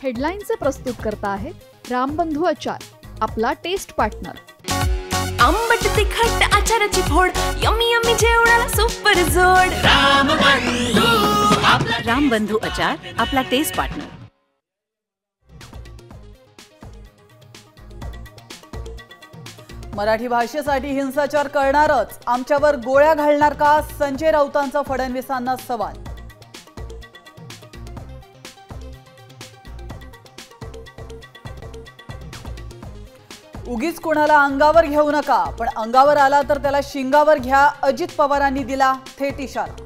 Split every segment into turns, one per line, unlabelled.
हेडलाईनचे प्रस्तुत करता आहेत रामबंधू आचार, आपला टेस्ट पार्टनर।
आंबट तिखट आचाराची फोड, यम्मी यम्मी जेवणाला सुपर जोड। रामबंधू आचार, आपला टेस्ट पार्टनर।
मराठी भाषेसाठी हिंसाचार करणारच आमच्यावर गोळ्या घालणार का? संजय राऊतांचा फडणवीसांना सवाल। उगीच कोणाला अंगावर घेऊ नका, पण अंगावर आला तर त्याला शिंगावर घ्या, अजित पवारांनी दिला थेट इशारा।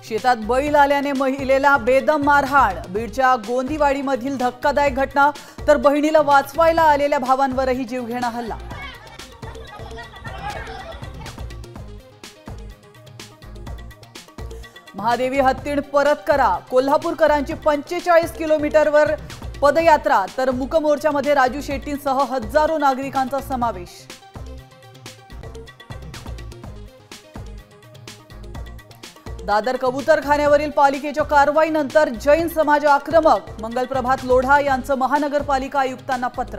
शेतात बैल आल्याने महिलेला बेदम मारहाण, बीडच्या गोंदिवाडीमधील धक्कादायक घटना, तर बहिणीला वाचवायला आलेल्या भावांवरही जीवघेणा हल्ला। महादेवी हत्तीण परत करा, कोल्हापूरकरांची 45 किलोमीटरवर पदयात्रा, तर मूकमोर्चामध्ये राजू शेट्टींसह हजारो नागरिकांचा समावेश। दादर कबूतरखान्यावरील पालिकेच्या कारवाईनंतर जैन समाज आक्रमक, मंगलप्रभात लोढा यांचं महानगरपालिका आयुक्तांना पत्र।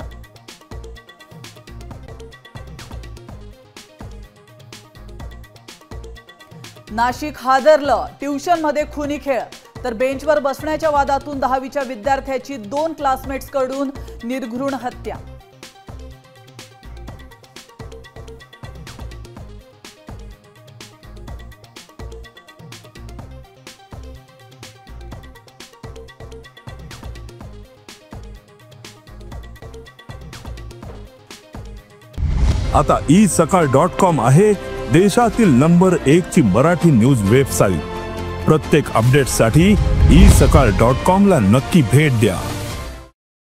नाशिक हादरलं, ट्युशनमध्ये खुनी खेळ, तर बेंचवर बसण्याच्या वादातून 10वीच्या विद्यार्थ्याची 2 क्लासमेट्सकडून निर्घृण हत्या।
आता isakal.com आहे देशातील नंबर 1 ची मराठी न्यूज वेबसाईट। प्रत्येक अपडेटसाठी isakal.com ला नक्की भेट द्या।